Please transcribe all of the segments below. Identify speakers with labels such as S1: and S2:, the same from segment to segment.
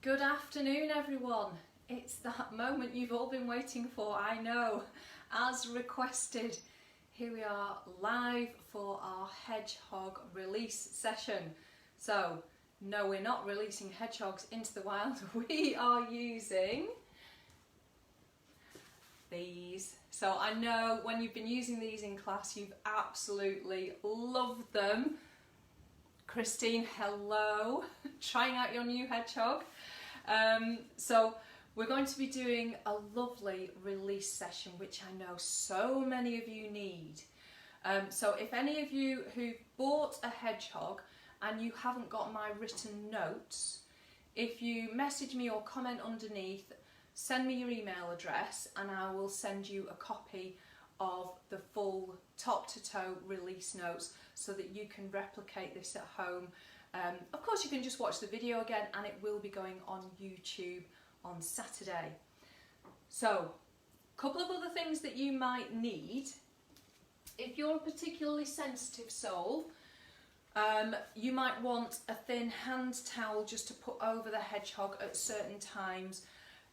S1: Good afternoon, everyone. It's that moment you've all been waiting for, I know. As requested, here we are live for our Hedgehog release session. So, no, we're not releasing hedgehogs into the wild. We are using these. So I know when you've been using these in class, you've absolutely loved them. Christine, hello. Trying out your new hedgehog. So we're going to be doing a lovely release session, which I know so many of you need. So if any of you who bought a hedgehog and you haven't got my written notes, if you message me or comment underneath, send me your email address and I will send you a copy of the full top to toe release notes so that you can replicate this at home. Of course, you can just watch the video again, and it will be going on YouTube on Saturday. So, a couple of other things that you might need. If you're a particularly sensitive soul, you might want a thin hand towel just to put over the hedgehog at certain times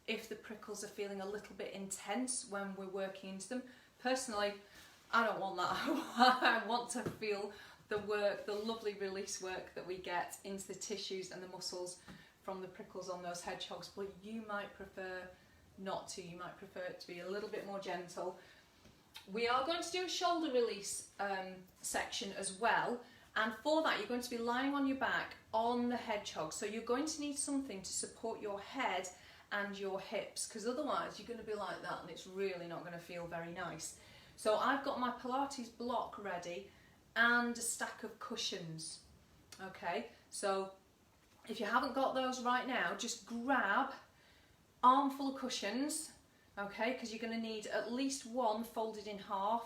S1: if the prickles are feeling a little bit intense when we're working into them. Personally, I don't want that. I want to feel the work, the lovely release work that we get into the tissues and the muscles from the prickles on those hedgehogs, but you might prefer not to. You might prefer it to be a little bit more gentle. We are going to do a shoulder release section as well, and for that you're going to be lying on your back on the hedgehog, so you're going to need something to support your head and your hips, because otherwise you're going to be like that and it's really not going to feel very nice. So I've got my Pilates block ready and a stack of cushions. Okay, so if you haven't got those right now, just grab armful of cushions, okay, because you're going to need at least one folded in half,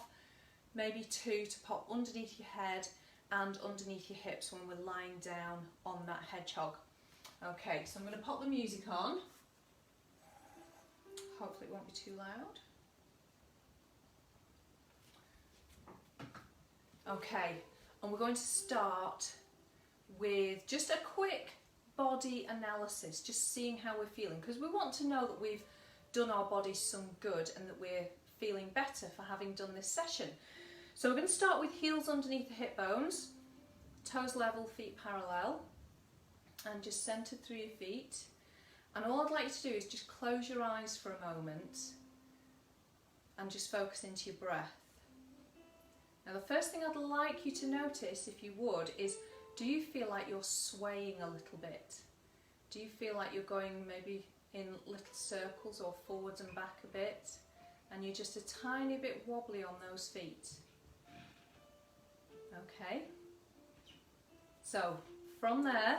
S1: maybe two to pop underneath your head and underneath your hips when we're lying down on that hedgehog. Okay, so I'm going to pop the music on. Hopefully it won't be too loud. Okay, and we're going to start with just a quick body analysis, just seeing how we're feeling, because we want to know that we've done our bodies some good and that we're feeling better for having done this session. So we're going to start with heels underneath the hip bones, toes level, feet parallel, and just centered through your feet. And all I'd like you to do is just close your eyes for a moment and just focus into your breath. Now the first thing I'd like you to notice, if you would, is do you feel like you're swaying a little bit? Do you feel like you're going maybe in little circles or forwards and back a bit, and you're just a tiny bit wobbly on those feet? Okay, so from there,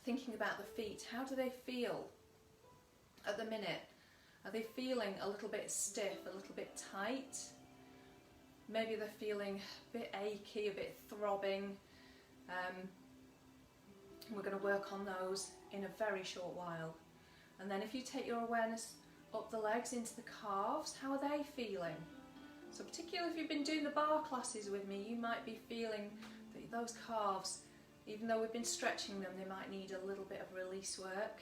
S1: thinking about the feet, how do they feel at the minute? Are they feeling a little bit stiff, a little bit tight? Maybe they're feeling a bit achy, a bit throbbing. We're going to work on those in a very short while. And then if you take your awareness up the legs into the calves, how are they feeling? So particularly if you've been doing the bar classes with me, you might be feeling that those calves, even though we've been stretching them, they might need a little bit of release work.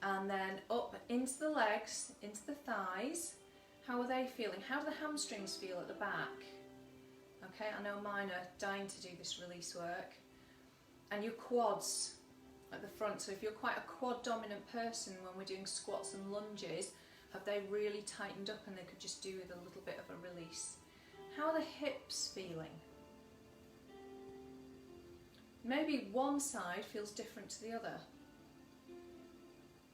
S1: And then up into the legs, into the thighs. How are they feeling? How do the hamstrings feel at the back? Okay, I know mine are dying to do this release work. And your quads at the front. So if you're quite a quad dominant person when we're doing squats and lunges, have they really tightened up and they could just do with a little bit of a release? How are the hips feeling? Maybe one side feels different to the other.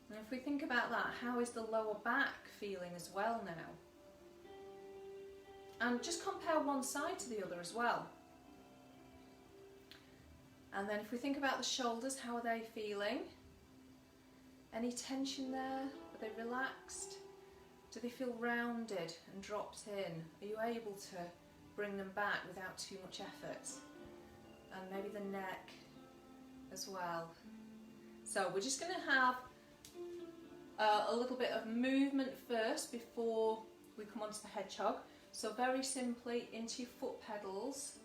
S1: And if we think about that, how is the lower back feeling as well now? And just compare one side to the other as well. And then if we think about the shoulders, how are they feeling? Any tension there? Are they relaxed? Do they feel rounded and dropped in? Are you able to bring them back without too much effort? And maybe the neck as well. So we're just going to have a little bit of movement first before we come onto the hedgehog. So very simply into your foot pedals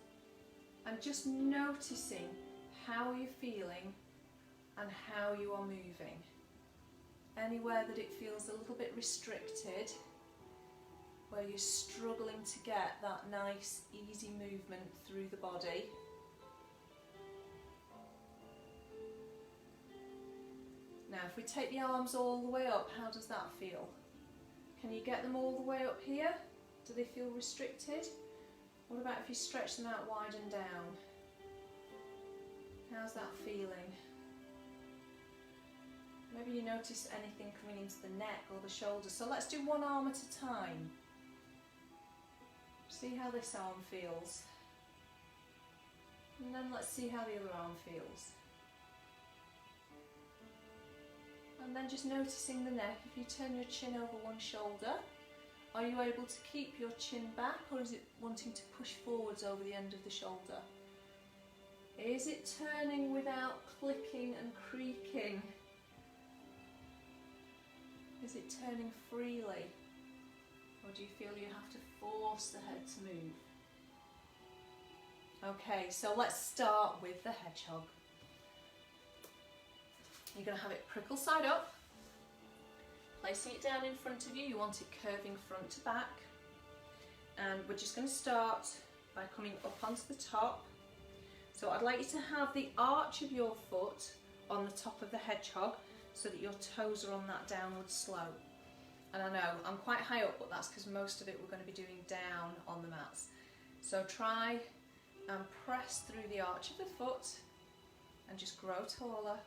S1: and just noticing how you're feeling and how you are moving. Anywhere that it feels a little bit restricted, where you're struggling to get that nice, easy movement through the body. Now, if we take the arms all the way up, how does that feel? Can you get them all the way up here? Do they feel restricted? What about if you stretch them out wide and down? How's that feeling? Maybe you notice anything coming into the neck or the shoulders. So let's do one arm at a time. See how this arm feels. And then let's see how the other arm feels. And then just noticing the neck. If you turn your chin over one shoulder, are you able to keep your chin back, or is it wanting to push forwards over the end of the shoulder? Is it turning without clicking and creaking? Is it turning freely? Or do you feel you have to force the head to move? Okay, so let's start with the hedgehog. You're going to have it prickle side up. Placing it down in front of you, you want it curving front to back. And we're just going to start by coming up onto the top. So I'd like you to have the arch of your foot on the top of the hedgehog so that your toes are on that downward slope. And I know I'm quite high up, but that's because most of it we're going to be doing down on the mats. So try and press through the arch of the foot and just grow taller.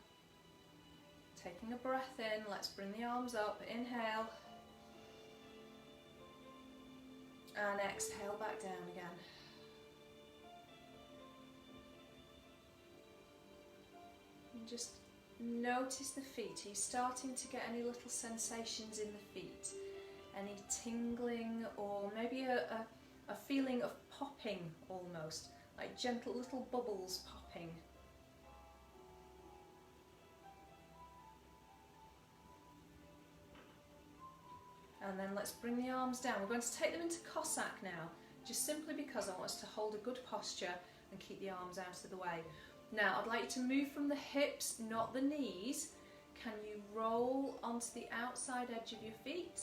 S1: Taking a breath in, let's bring the arms up, inhale, and exhale back down again. And just notice the feet. Are you starting to get any little sensations in the feet? Any tingling, or maybe a feeling of popping almost, like gentle little bubbles popping? And then let's bring the arms down. We're going to take them into Cossack now, just simply because I want us to hold a good posture and keep the arms out of the way. Now, I'd like you to move from the hips, not the knees. Can you roll onto the outside edge of your feet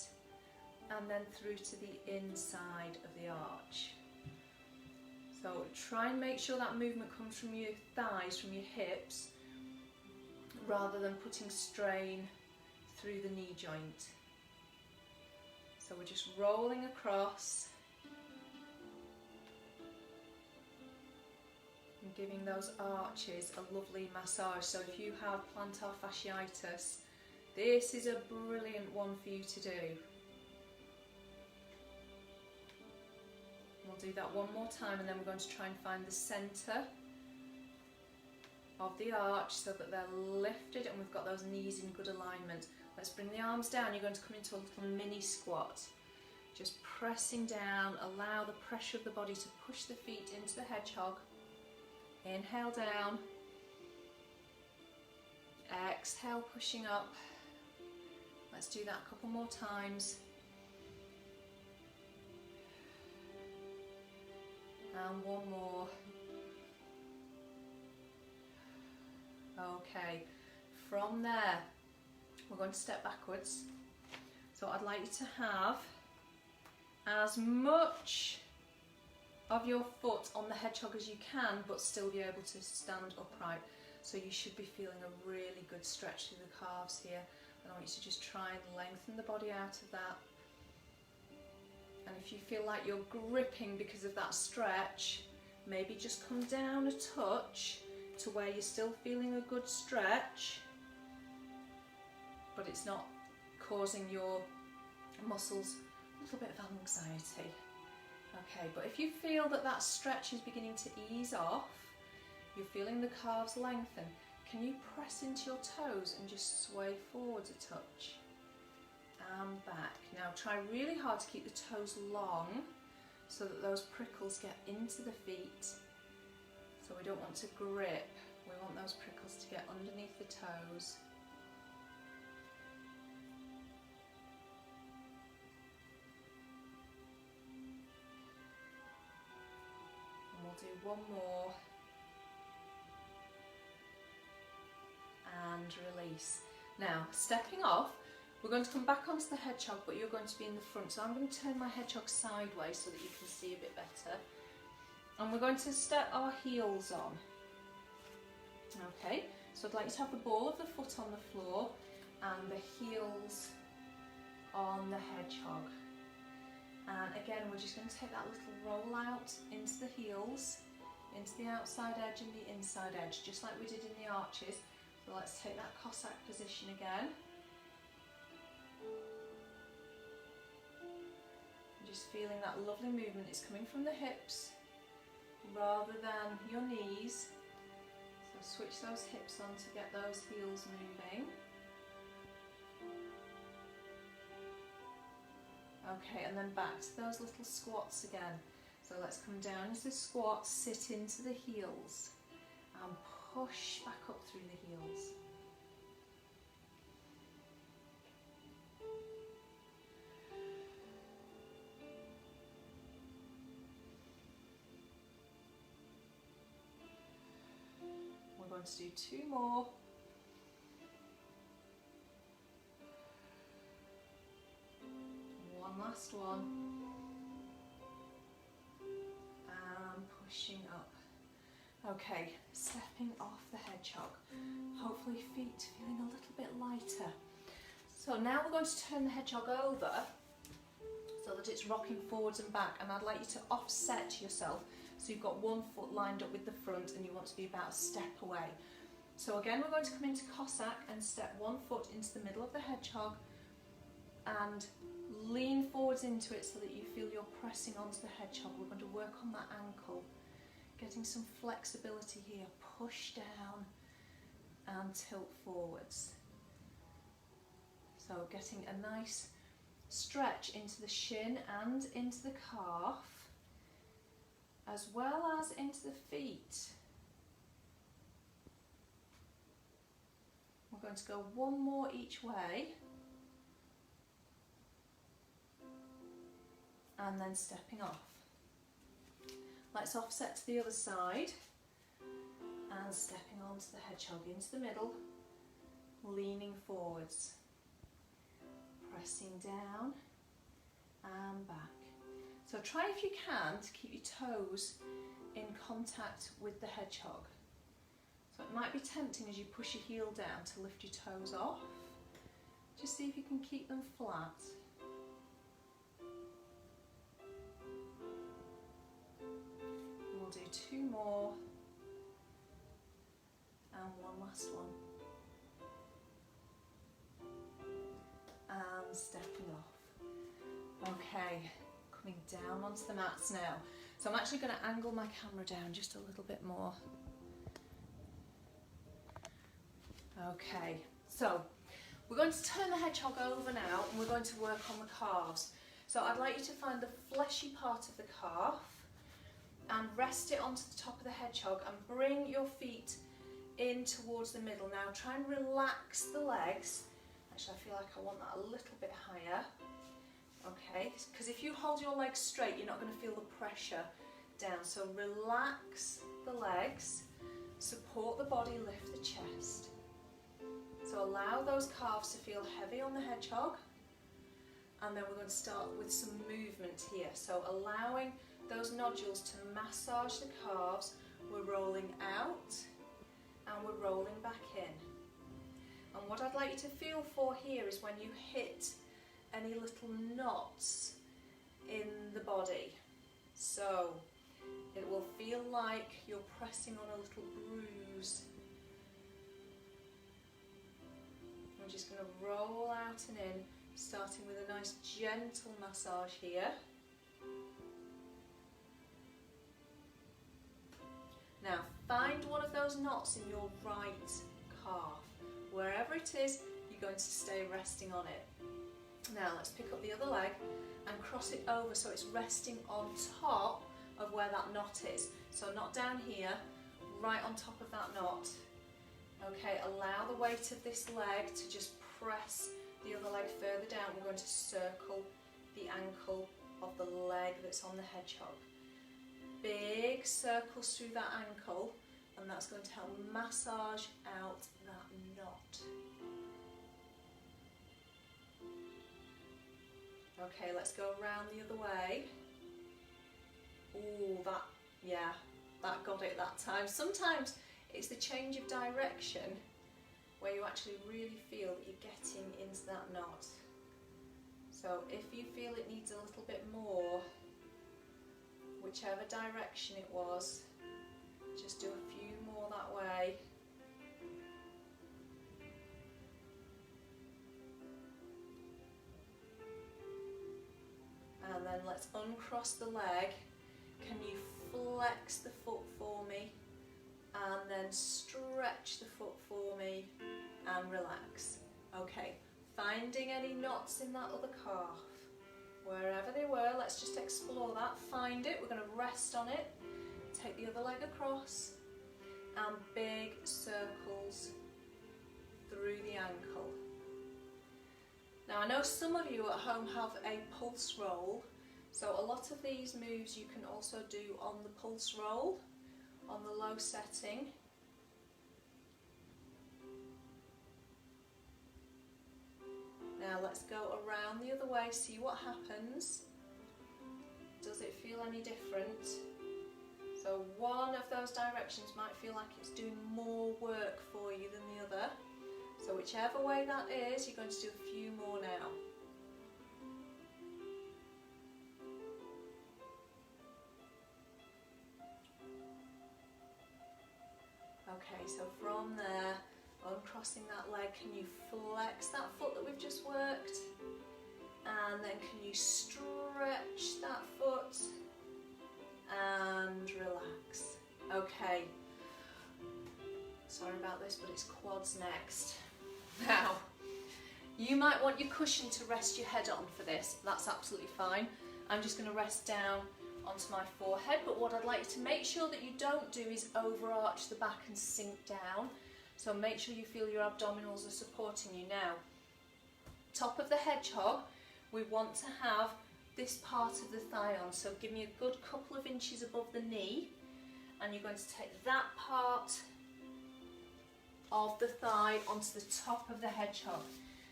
S1: and then through to the inside of the arch? So try and make sure that movement comes from your thighs, from your hips, rather than putting strain through the knee joint. So we're just rolling across and giving those arches a lovely massage. So if you have plantar fasciitis, this is a brilliant one for you to do. We'll do that one more time, and then we're going to try and find the centre of the arch so that they're lifted and we've got those knees in good alignment. Let's bring the arms down. You're going to come into a little mini squat. Just pressing down, allow the pressure of the body to push the feet into the hedgehog. Inhale down. Exhale, pushing up. Let's do that a couple more times. And one more. Okay, from there, we're going to step backwards. So I'd like you to have as much of your foot on the hedgehog as you can, but still be able to stand upright. So you should be feeling a really good stretch through the calves here. And I want you to just try and lengthen the body out of that. And if you feel like you're gripping because of that stretch, maybe just come down a touch to where you're still feeling a good stretch, but it's not causing your muscles a little bit of anxiety. Okay, but if you feel that that stretch is beginning to ease off, you're feeling the calves lengthen, can you press into your toes and just sway forwards a touch and back? Now try really hard to keep the toes long so that those prickles get into the feet. So we don't want to grip, we want those prickles to get underneath the toes. And we'll do one more. And Nice. Now, stepping off, we're going to come back onto the hedgehog, but you're going to be in the front. So I'm going to turn my hedgehog sideways so that you can see a bit better. And we're going to step our heels on. Okay, so I'd like you to have the ball of the foot on the floor and the heels on the hedgehog. And again, we're just going to take that little roll out into the heels, into the outside edge and the inside edge, just like we did in the arches. So let's take that Cossack position again. Just feeling that lovely movement. It's coming from the hips rather than your knees. So switch those hips on to get those heels moving. Okay, and then back to those little squats again. So let's come down into the squat, sit into the heels and push back up through the heels. We're going to do 2 more. Last one, and pushing up. Okay, stepping off the hedgehog. Hopefully feet feeling a little bit lighter. So now we're going to turn the hedgehog over so that it's rocking forwards and back, and I'd like you to offset yourself so you've got one foot lined up with the front and you want to be about a step away. So again, we're going to come into Cossack and step one foot into the middle of the hedgehog and lean forwards into it so that you feel you're pressing onto the hedgehog. We're going to work on that ankle, getting some flexibility here. Push down and tilt forwards. So getting a nice stretch into the shin and into the calf, as well as into the feet. We're going to go one more each way. And then stepping off. Let's offset to the other side and stepping onto the hedgehog into the middle, leaning forwards, pressing down and back. So try if you can to keep your toes in contact with the hedgehog. So it might be tempting as you push your heel down to lift your toes off. Just see if you can keep them flat. We'll do 2 more and one last one. And stepping off. Okay, coming down onto the mats now. So I'm actually going to angle my camera down just a little bit more. Okay, so we're going to turn the hedgehog over now and we're going to work on the calves. So I'd like you to find the fleshy part of the calf and rest it onto the top of the hedgehog and bring your feet in towards the middle. Now try and relax the legs. Actually, I feel like I want that a little bit higher. Okay, because if you hold your legs straight, you're not going to feel the pressure down. So relax the legs, support the body, lift the chest. So allow those calves to feel heavy on the hedgehog. And then we're going to start with some movement here. So allowing those nodules to massage the calves. We're rolling out and we're rolling back in. And what I'd like you to feel for here is when you hit any little knots in the body. So it will feel like you're pressing on a little bruise. I'm just going to roll out and in, starting with a nice gentle massage here. Now find one of those knots in your right calf. Wherever it is, you're going to stay resting on it. Now let's pick up the other leg and cross it over so it's resting on top of where that knot is. So not down here, right on top of that knot. Okay, allow the weight of this leg to just press the other leg further down. We're going to circle the ankle of the leg that's on the hedgehog. Big circles through that ankle, and that's going to help massage out that knot. Okay, let's go around the other way. Oh, that got it that time. Sometimes it's the change of direction where you actually really feel that you're getting into that knot. So if you feel it needs a little bit more, whichever direction it was, just do a few more that way. And then let's uncross the leg. Can you flex the foot for me? And then stretch the foot for me and relax. Okay, finding any knots in that other calf. Wherever they were, let's just explore that. Find it, we're going to rest on it. Take the other leg across and big circles through the ankle. Now I know some of you at home have a pulse roll, so a lot of these moves you can also do on the pulse roll, on the low setting. Now let's go around the other way, see what happens. Does it feel any different? So one of those directions might feel like it's doing more work for you than the other. So whichever way that is, you're going to do a few more now. Okay, so from there, uncrossing that leg, can you flex that foot that we've just worked? And then can you stretch that foot and relax? Okay, sorry about this, but it's quads next. Now, you might want your cushion to rest your head on for this. That's absolutely fine. I'm just going to rest down onto my forehead, but what I'd like you to make sure that you don't do is overarch the back and sink down. So make sure you feel your abdominals are supporting you. Now, top of the hedgehog, we want to have this part of the thigh on. So give me a good couple of inches above the knee, and you're going to take that part of the thigh onto the top of the hedgehog.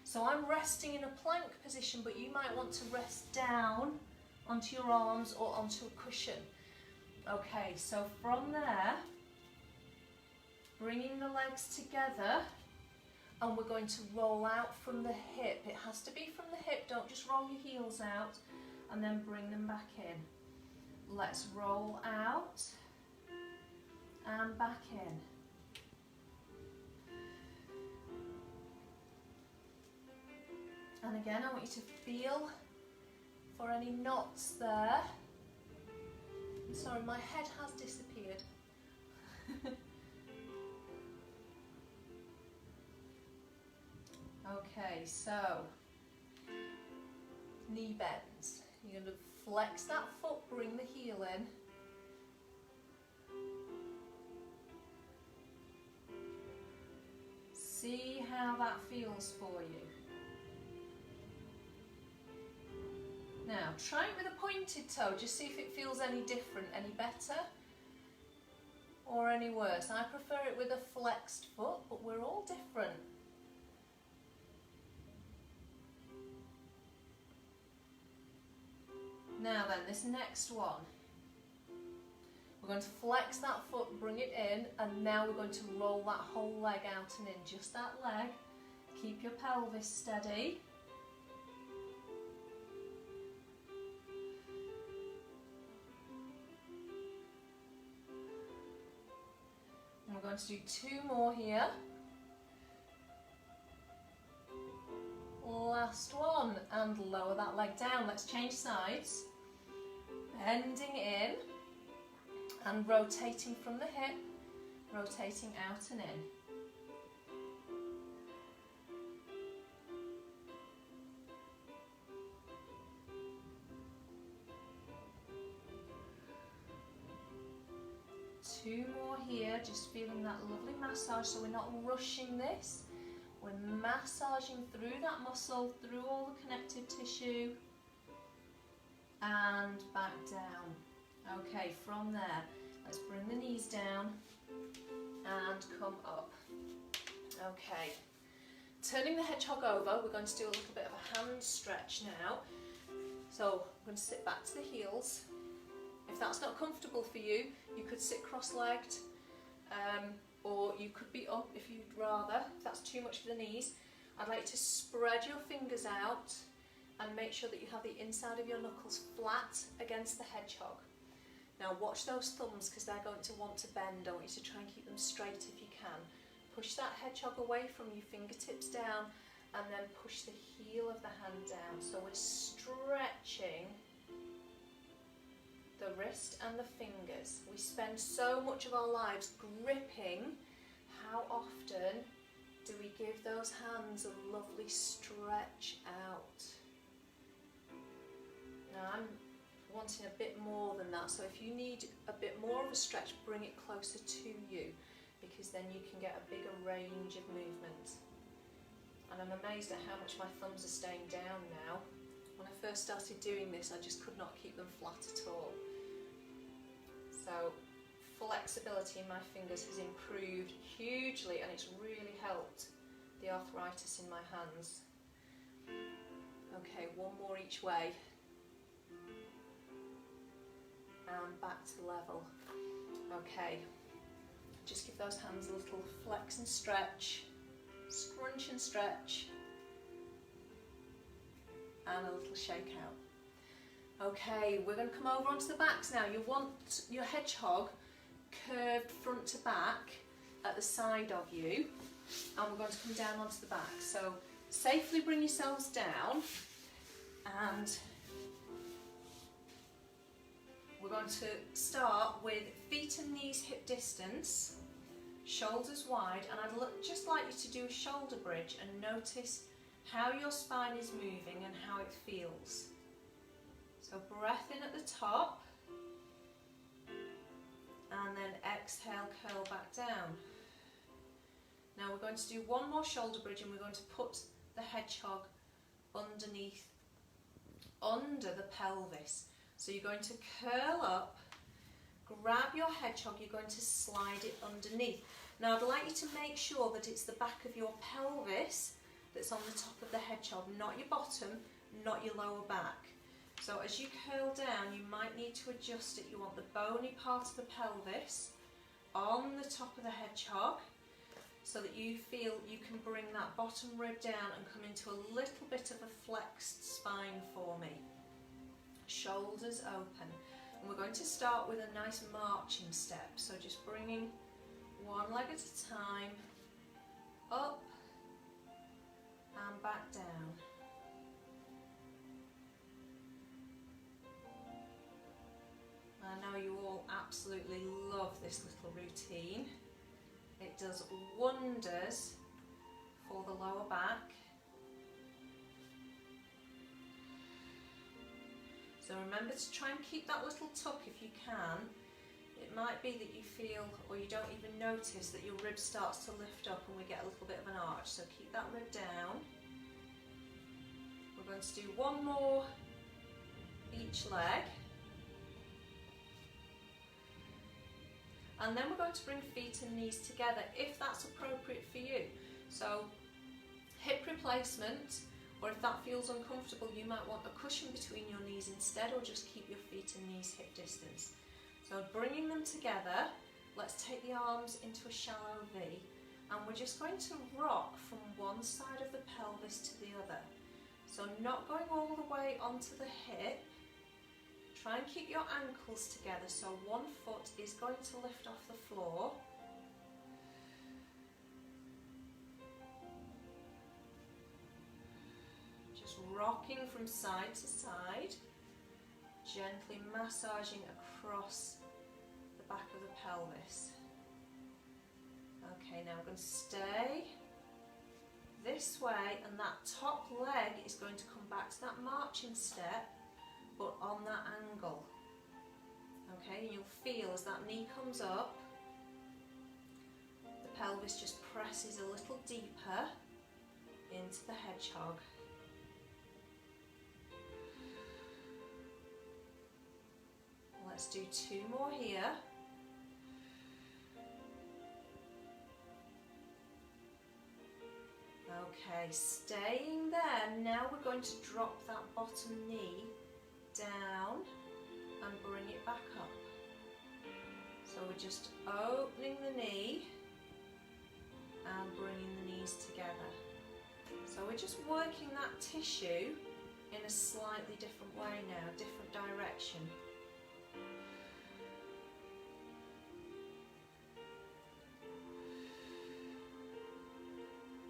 S1: So I'm resting in a plank position, but you might want to rest down onto your arms or onto a cushion. Okay, so from there, bringing the legs together, and we're going to roll out from the hip. It has to be from the hip, don't just roll your heels out and then bring them back in. Let's roll out and back in. And again, I want you to feel for any knots there. Sorry, my head has disappeared. Okay, so knee bends. You're going to flex that foot, bring the heel in. See how that feels for you. Now, try it with a pointed toe, just see if it feels any different, any better or any worse. I prefer it with a flexed foot, but we're all different. Now then, this next one, we're going to flex that foot, bring it in, and now we're going to roll that whole leg out and in, just that leg. Keep your pelvis steady. And we're going to do two more here. Last one, and lower that leg down. Let's change sides. Bending in and rotating from the hip, rotating out and in. Two more here, just feeling that lovely massage, so we're not rushing this. We're massaging through that muscle, through all the connective tissue, and back down. Okay, from there, let's bring the knees down and come up. Okay, turning the hedgehog over, we're going to do a little bit of a hand stretch now. So I'm going to sit back to the heels. If that's not comfortable for you, you could sit cross-legged, or you could be up if you'd rather, if that's too much for the knees. I'd like to spread your fingers out and make sure that you have the inside of your knuckles flat against the hedgehog. Now watch those thumbs because they're going to want to bend. I want you to try and keep them straight if you can. Push that hedgehog away from you, fingertips down, and then push the heel of the hand down. So we're stretching the wrist and the fingers. We spend so much of our lives gripping. How often do we give those hands a lovely stretch out? Now I'm wanting a bit more than that, so if you need a bit more of a stretch, bring it closer to you, because then you can get a bigger range of movement. And I'm amazed at how much my thumbs are staying down now. When I first started doing this, I just could not keep them flat at all. So flexibility in my fingers has improved hugely, and it's really helped the arthritis in my hands. Okay, one more each way. And back to level. Okay, just give those hands a little flex and stretch, scrunch and stretch, and a little shake out. Okay, we're going to come over onto the backs now. You want your hedgehog curved front to back at the side of you, and we're going to come down onto the back. So safely bring yourselves down, and we're going to start with feet and knees hip distance, shoulders wide, and I'd just like you to do a shoulder bridge and notice how your spine is moving and how it feels. So breath in at the top, and then exhale, curl back down. Now we're going to do one more shoulder bridge, and we're going to put the hedgehog underneath, under the pelvis. So you're going to curl up, grab your hedgehog, you're going to slide it underneath. Now I'd like you to make sure that it's the back of your pelvis that's on the top of the hedgehog, not your bottom, not your lower back. So as you curl down, you might need to adjust it. You want the bony part of the pelvis on the top of the hedgehog, so that you feel you can bring that bottom rib down and come into a little bit of a flexed spine for me. Shoulders open. And we're going to start with a nice marching step. So just bringing one leg at a time, up and back down. I know you all absolutely love this little routine. It does wonders for the lower back. So remember to try and keep that little tuck if you can. It might be that you feel, or you don't even notice, that your rib starts to lift up and we get a little bit of an arch. So keep that rib down. We're going to do one more each leg. And then we're going to bring feet and knees together if that's appropriate for you. So hip replacement, or if that feels uncomfortable, you might want a cushion between your knees instead, or just keep your feet and knees hip distance. So bringing them together, let's take the arms into a shallow V, and we're just going to rock from one side of the pelvis to the other. So not going all the way onto the hip. Try and keep your ankles together, so one foot is going to lift off the floor. Just rocking from side to side, gently massaging across the back of the pelvis. Okay, now we're going to stay this way, and that top leg is going to come back to that marching step, but on that angle. Okay, and you'll feel as that knee comes up, the pelvis just presses a little deeper into the hedgehog. Let's do two more here. Okay, staying there. Now we're going to drop that bottom knee down and bring it back up. So we're just opening the knee and bringing the knees together. So we're just working that tissue in a slightly different way now, different direction.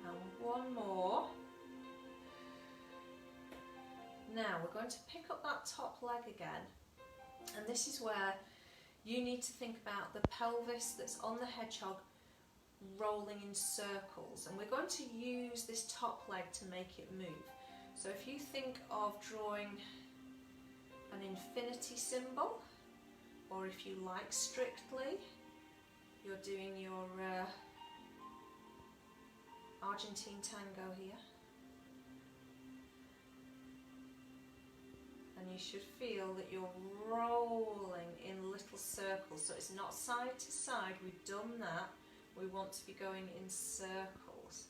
S1: And one more. Now we're going to pick up that top leg again, and this is where you need to think about the pelvis that's on the hedgehog rolling in circles, and we're going to use this top leg to make it move. So if you think of drawing an infinity symbol, or if you like strictly, you're doing your Argentine tango here. And you should feel that you're rolling in little circles. So it's not side to side, we've done that. We want to be going in circles.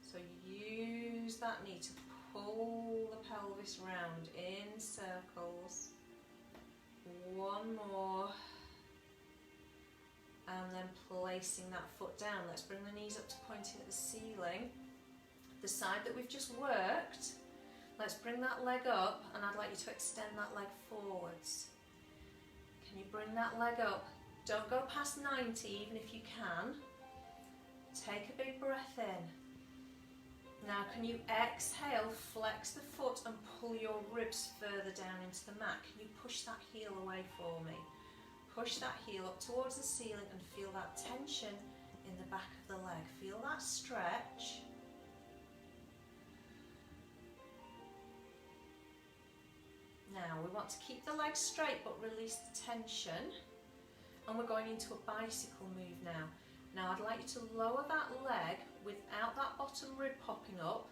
S1: So use that knee to pull the pelvis round in circles. One more. And then placing that foot down. Let's bring the knees up to pointing at the ceiling. The side that we've just worked, let's bring that leg up, and I'd like you to extend that leg forwards. Can you bring that leg up? Don't go past 90 even if you can. Take a big breath in. Now can you exhale, flex the foot and pull your ribs further down into the mat. Can you push that heel away for me? Push that heel up towards the ceiling and feel that tension in the back of the leg. Feel that stretch. Now we want to keep the leg straight but release the tension, and we're going into a bicycle move now. Now I'd like you to lower that leg without that bottom rib popping up.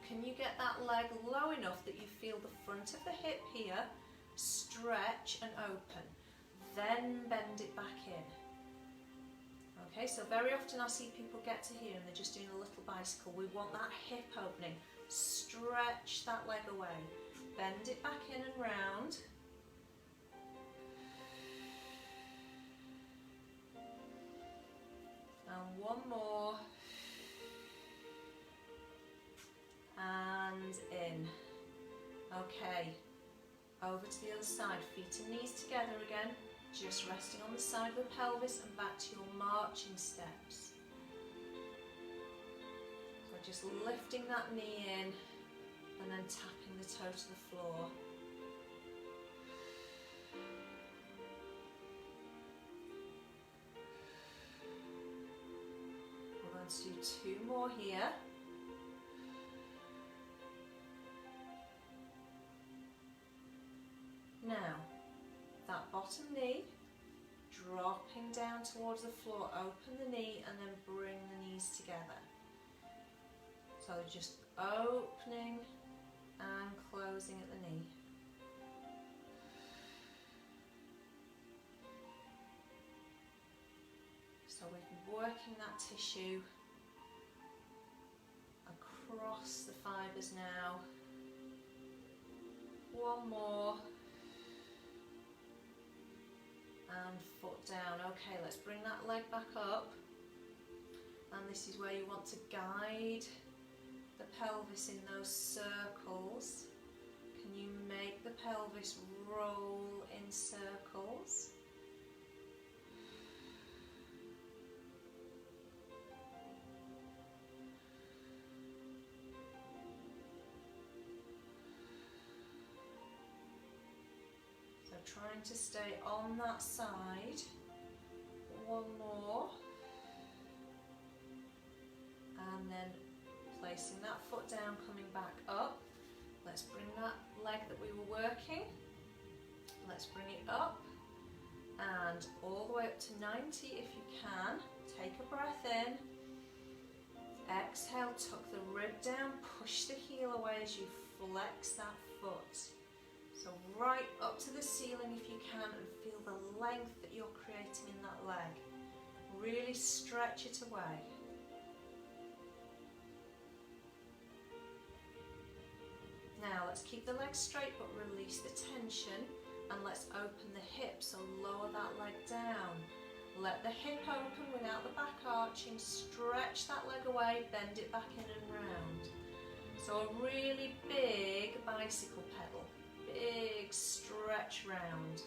S1: Can you get that leg low enough that you feel the front of the hip here stretch and open? Then bend it back in. Okay, so very often I see people get to here and they're just doing a little bicycle. We want that hip opening. Stretch that leg away. Bend it back in and round. And one more. And in. Okay. Over to the other side. Feet and knees together again. Just resting on the side of the pelvis and back to your marching steps. So just lifting that knee in and then tapping the toe to the floor. We're going to do 2 more here. Now, that bottom knee, dropping down towards the floor, open the knee and then bring the knees together. So just opening and closing at the knee. So we're working that tissue across the fibres now. One more. And foot down. Okay, let's bring that leg back up. And this is where you want to guide the pelvis in those circles. Can you make the pelvis roll in circles? Trying to stay on that side. One more. And then placing that foot down, coming back up. Let's bring that leg that we were working. Let's bring it up. And all the way up to 90 if you can. Take a breath in. Exhale, tuck the rib down, push the heel away as you flex that foot. So right up to the ceiling if you can, and feel the length that you're creating in that leg. Really stretch it away. Now Now let's keep the legs straight but release the tension, and let's open the hips, so lower that leg down. Let the hip open without the back arching, stretch that leg away, bend it back in and round. So a really big bicycle pedal, big stretch round.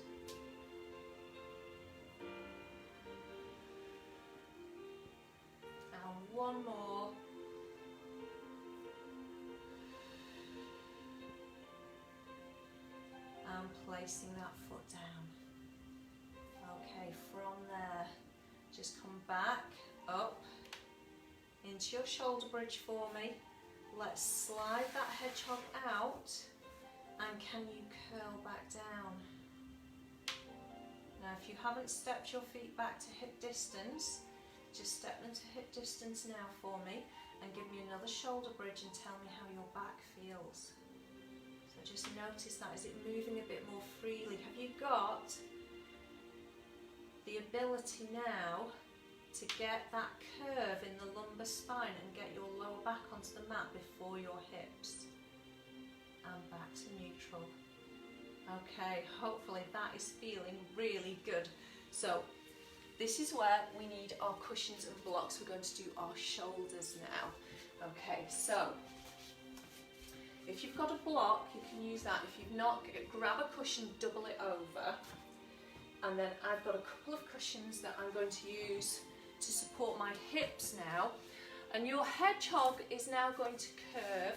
S1: And one more. And placing that foot down. Okay, from there, just come back, up, into your shoulder bridge for me. Let's slide that hedgehog out, and can you curl back down? Now if you haven't stepped your feet back to hip distance, just step them to hip distance now for me, and give me another shoulder bridge and tell me how your back feels. So just notice that, is it moving a bit more freely? Have you got the ability now to get that curve in the lumbar spine and get your lower back onto the mat before your hips? And back to neutral. Okay, hopefully that is feeling really good. So this is where we need our cushions and blocks. We're going to do our shoulders now. Okay, so if you've got a block, you can use that. If you've not, grab a cushion, double it over. And then I've got a couple of cushions that I'm going to use to support my hips now. And your hedgehog is now going to curve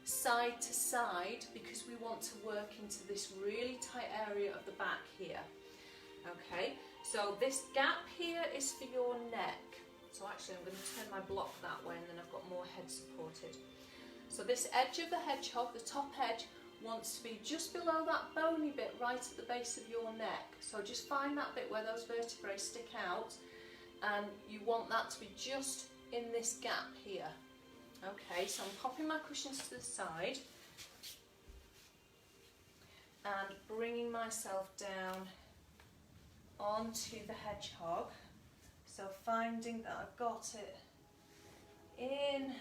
S1: side to side because we want to work into this really tight area of the back here. Okay, so this gap here is for your neck. So actually I'm going to turn my block that way, and then I've got more head supported. So this edge of the hedgehog, the top edge, wants to be just below that bony bit right at the base of your neck. So just find that bit where those vertebrae stick out, and you want that to be just in this gap here. Okay, so I'm popping my cushions to the side and bringing myself down onto the hedgehog. So finding that I've got it in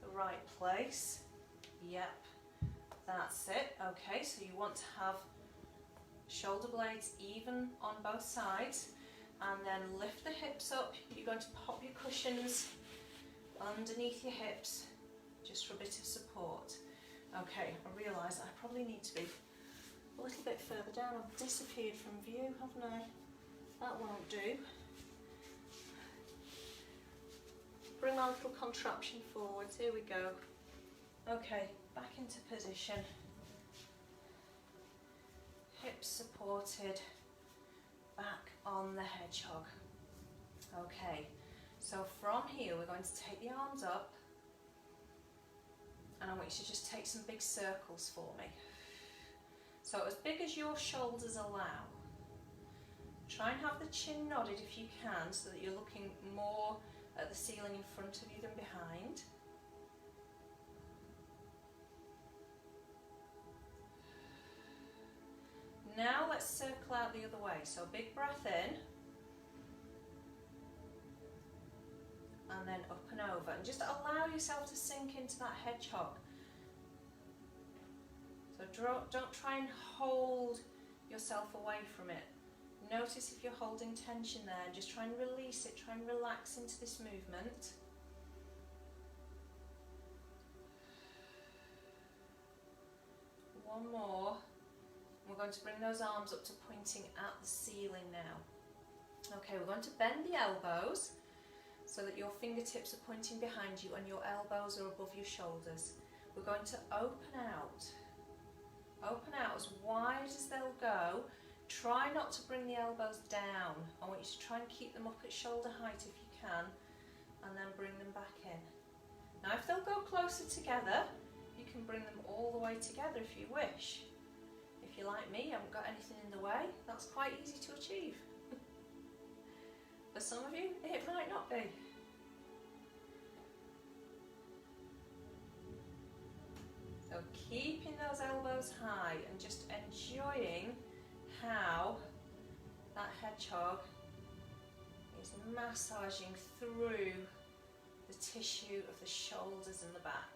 S1: the right place. Yep, that's it. Okay, so you want to have shoulder blades even on both sides, and then lift the hips up. You're going to pop your cushions underneath your hips just for a bit of support. Okay, I realise I probably need to be a little bit further down. I've disappeared from view, haven't I? That won't do. Bring my little contraption forwards. Here we go. Okay, back into position. Hips supported. Back on the hedgehog. Okay, so from here we're going to take the arms up, and I want you to just take some big circles for me. So as big as your shoulders allow. Try and have the chin nodded if you can, so that you're looking more at the ceiling in front of you than behind. Now let's circle out the other way. So big breath in, and then up and over, and just allow yourself to sink into that hedgehog. So don't try and hold yourself away from it. Notice if you're holding tension there, and just try and release it, try and relax into this movement. One more. We're going to bring those arms up to pointing at the ceiling now. Okay, we're going to bend the elbows so that your fingertips are pointing behind you and your elbows are above your shoulders. We're going to open out as wide as they'll go. Try not to bring the elbows down. I want you to try and keep them up at shoulder height if you can, and then bring them back in. Now if they'll go closer together, you can bring them all the way together if you wish. If you're like me, haven't got anything in the way, that's quite easy to achieve. For some of you, it might not be. So keeping those elbows high and just enjoying how that hedgehog is massaging through the tissue of the shoulders and the back.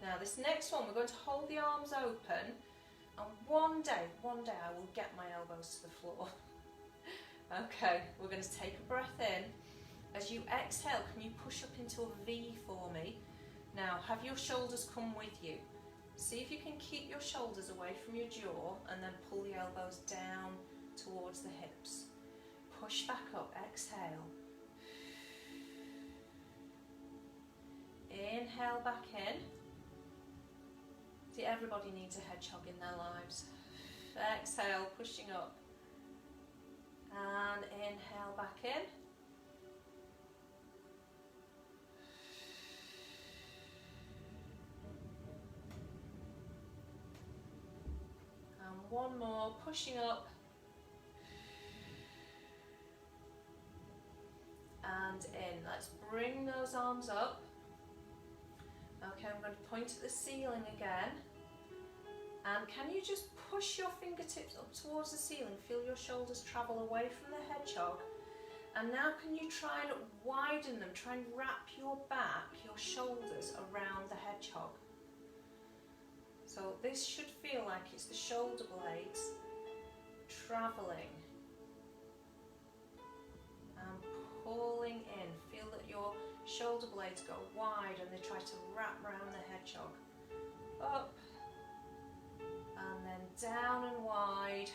S1: Now this next one, we're going to hold the arms open, and one day I will get my elbows to the floor. Okay, we're going to take a breath in. As you exhale, can you push up into a V for me? Now, have your shoulders come with you. See if you can keep your shoulders away from your jaw and then pull the elbows down towards the hips. Push back up, exhale. Inhale back in. See, everybody needs a hedgehog in their lives. Exhale, pushing up. And inhale back in. And one more, pushing up. And in. Let's bring those arms up. Okay, I'm going to point at the ceiling again. And can you just push your fingertips up towards the ceiling? Feel your shoulders travel away from the hedgehog. And now can you try and widen them? Try and wrap your back, your shoulders around the hedgehog. So this should feel like it's the shoulder blades traveling and pulling in. Feel that your shoulder blades go wide and they try to wrap around the hedgehog. Up and then down and wide.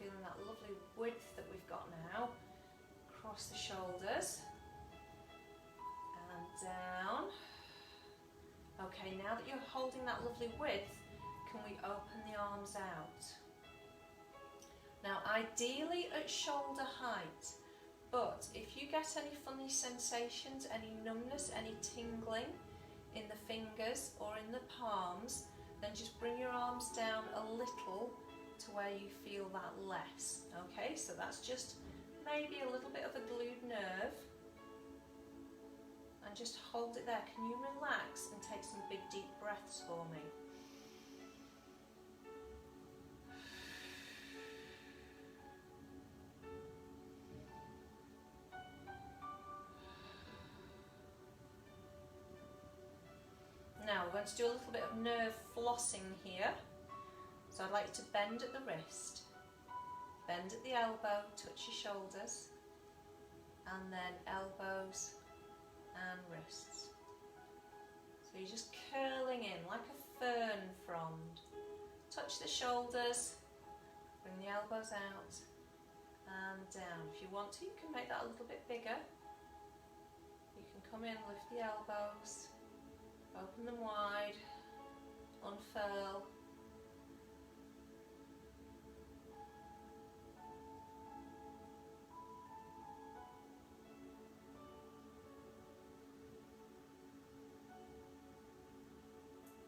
S1: Feeling that lovely width that we've got now. Across the shoulders. And down. Okay, now that you're holding that lovely width, can we open the arms out? Now, ideally at shoulder height, but if you get any funny sensations, any numbness, any tingling in the fingers or in the palms, then just bring your arms down a little to where you feel that less. Okay, so that's just maybe a little bit of a glued nerve. And just hold it there. Can you relax and take some big deep breaths for me? Now we're going to do a little bit of nerve flossing here. So I'd like you to bend at the wrist, bend at the elbow, touch your shoulders, and then elbows and wrists. So you're just curling in like a fern frond. Touch the shoulders, bring the elbows out and down. If you want to, you can make that a little bit bigger. You can come in, lift the elbows, open them wide, unfurl.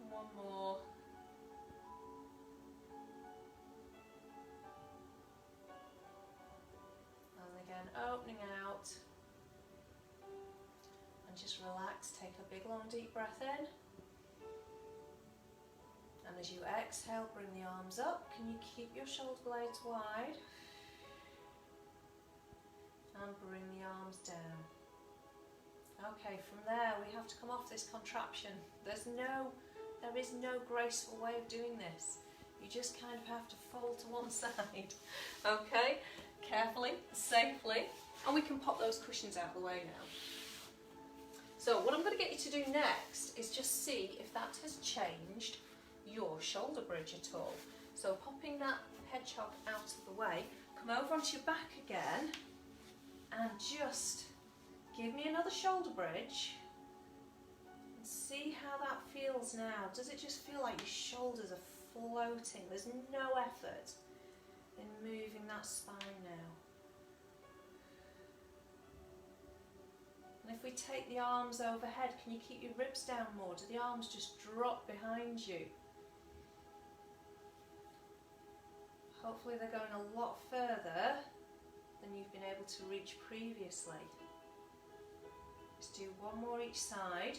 S1: One more. And again, opening out. And just relax, take a big long deep breath in. And as you exhale, bring the arms up. Can you keep your shoulder blades wide? And bring the arms down. Okay, from there we have to come off this contraption. There is no graceful way of doing this. You just kind of have to fall to one side. Okay, carefully, safely. And we can pop those cushions out of the way now. So what I'm going to get you to do next is just see if that has changed your shoulder bridge at all. So popping that hedgehog out of the way, come over onto your back again and just give me another shoulder bridge and see how that feels now. Does it just feel like your shoulders are floating? There's no effort in moving that spine now. And if we take the arms overhead, can you keep your ribs down more? Do the arms just drop behind you? Hopefully they're going a lot further than you've been able to reach previously. Let's do one more each side.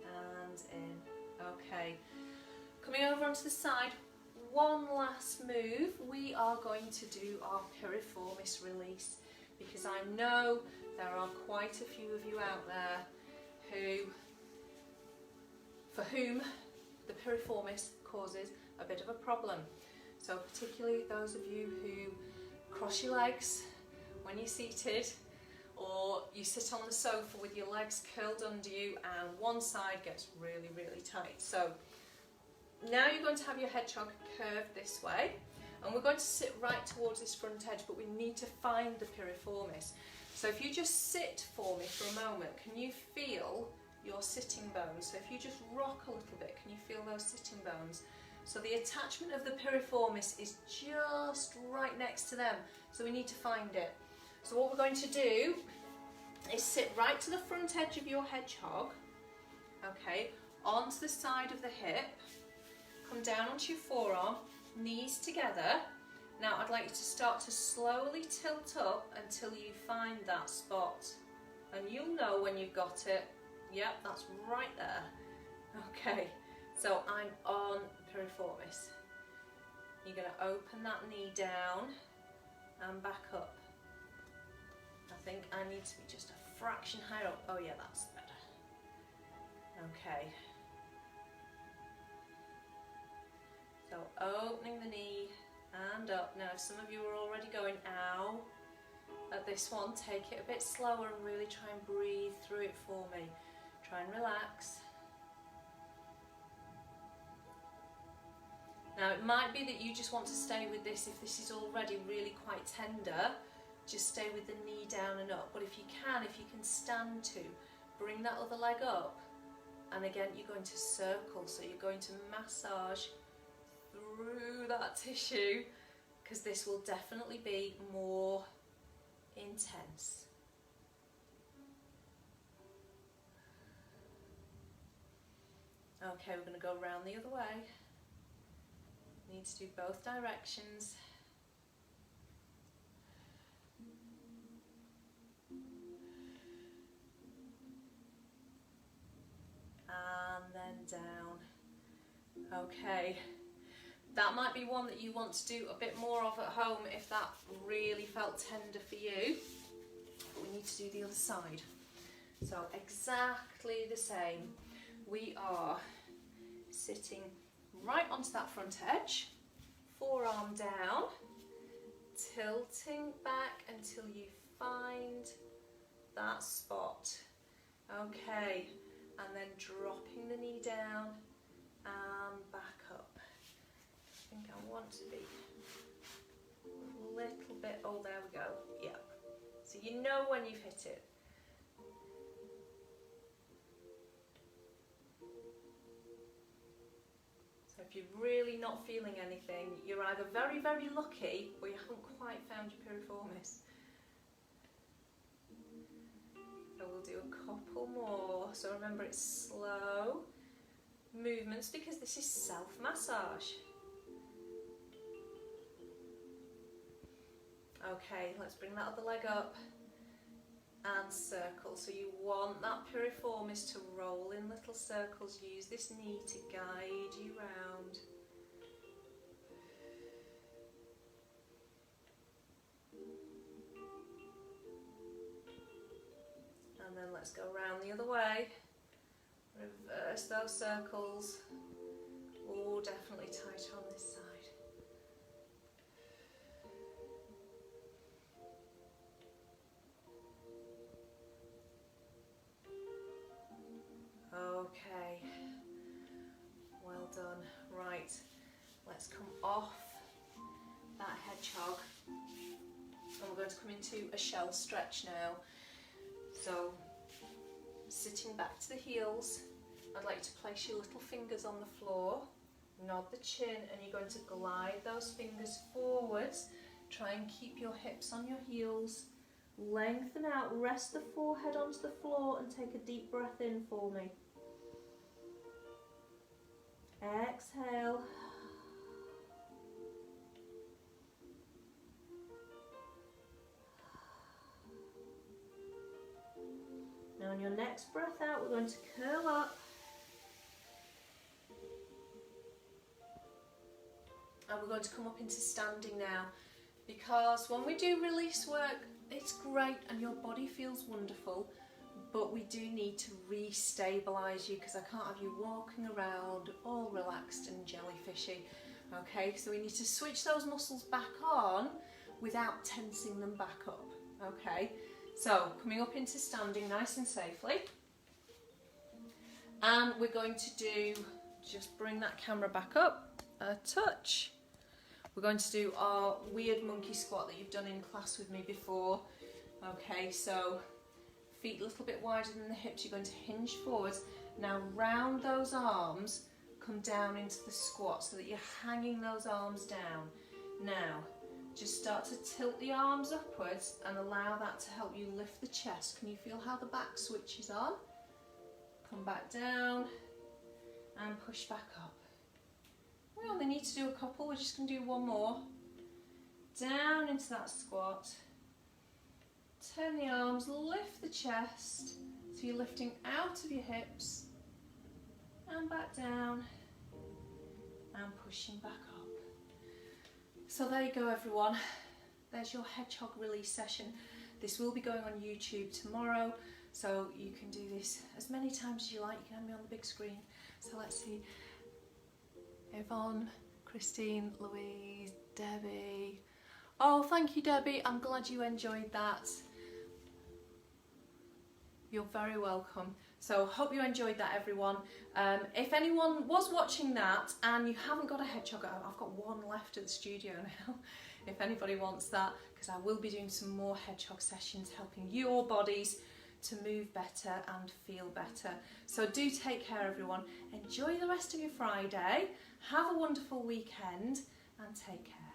S1: And in. Okay. Coming over onto the side. One last move. We are going to do our piriformis release, because I know there are quite a few of you out there for whom the piriformis causes a bit of a problem. So particularly those of you who cross your legs when you're seated, or you sit on the sofa with your legs curled under you and one side gets really, really tight. So now you're going to have your hedgehog curved this way, and we're going to sit right towards this front edge, but we need to find the piriformis. So if you just sit for me for a moment, can you feel your sitting bones? So if you just rock a little bit, can you feel those sitting bones? So the attachment of the piriformis is just right next to them, so we need to find it. So what we're going to do is sit right to the front edge of your hedgehog, okay, onto the side of the hip, come down onto your forearm, knees together. Now I'd like you to start to slowly tilt up until you find that spot, and you'll know when you've got it. Yep, that's right there. Okay, so I'm on piriformis. You're going to open that knee down and back up. I think I need to be just a fraction higher up. Oh yeah, that's better. Okay. So opening the knee and up. Now if some of you are already going ow at this one, take it a bit slower and really try and breathe through it for me. Try and relax. Now it might be that you just want to stay with this if this is already really quite tender. Just stay with the knee down and up. But if you can stand to, bring that other leg up. And again, you're going to circle. So you're going to massage through that tissue, because this will definitely be more intense. Okay, we're going to go around the other way. Need to do both directions. And then down. Okay, that might be one that you want to do a bit more of at home if that really felt tender for you. But we need to do the other side. So exactly the same. We are sitting right onto that front edge, forearm down, tilting back until you find that spot. Okay, and then dropping the knee down and back up. I think I want to be a little bit, oh there we go, yeah. So you know when you've hit it. So if you're really not feeling anything, you're either very, very lucky or you haven't quite found your piriformis. So we'll do a couple more. So remember, it's slow movements because this is self-massage. Okay, let's bring that other leg up and circle. So you want that piriformis to roll in little circles. Use this knee to guide you round. And then let's go round the other way. Reverse those circles. Oh, definitely tighter on this side. Okay, well done. Right, let's come off that hedgehog and we're going to come into a shell stretch now. So, sitting back to the heels, I'd like to place your little fingers on the floor, nod the chin, and you're going to glide those fingers forwards. Try and keep your hips on your heels. Lengthen out, rest the forehead onto the floor and take a deep breath in for me. Exhale. Now on your next breath out, we're going to curl up. And we're going to come up into standing now, because when we do release work, it's great and your body feels wonderful, but we do need to re-stabilise you, because I can't have you walking around all relaxed and jellyfishy. Okay, so we need to switch those muscles back on without tensing them back up. Okay, so coming up into standing nice and safely. And we're going to do, just bring that camera back up a touch. We're going to do our weird monkey squat that you've done in class with me before. Okay, so feet a little bit wider than the hips, you're going to hinge forwards. Now round those arms, come down into the squat so that you're hanging those arms down. Now, just start to tilt the arms upwards and allow that to help you lift the chest. Can you feel how the back switches on? Come back down and push back up. We only need to do a couple, we're just going to do one more. Down into that squat. Turn the arms, lift the chest, so you're lifting out of your hips, and back down, and pushing back up. So there you go everyone, there's your hedgehog release session. This will be going on YouTube tomorrow, so you can do this as many times as you like. You can have me on the big screen. So let's see, Yvonne, Christine, Louise, Debbie. Oh, thank you Debbie, I'm glad you enjoyed that. You're very welcome. So hope you enjoyed that everyone. If anyone was watching that and you haven't got a hedgehog, I've got one left at the studio now. If anybody wants that, because I will be doing some more hedgehog sessions helping your bodies to move better and feel better. So do take care everyone. Enjoy the rest of your Friday. Have a wonderful weekend and take care.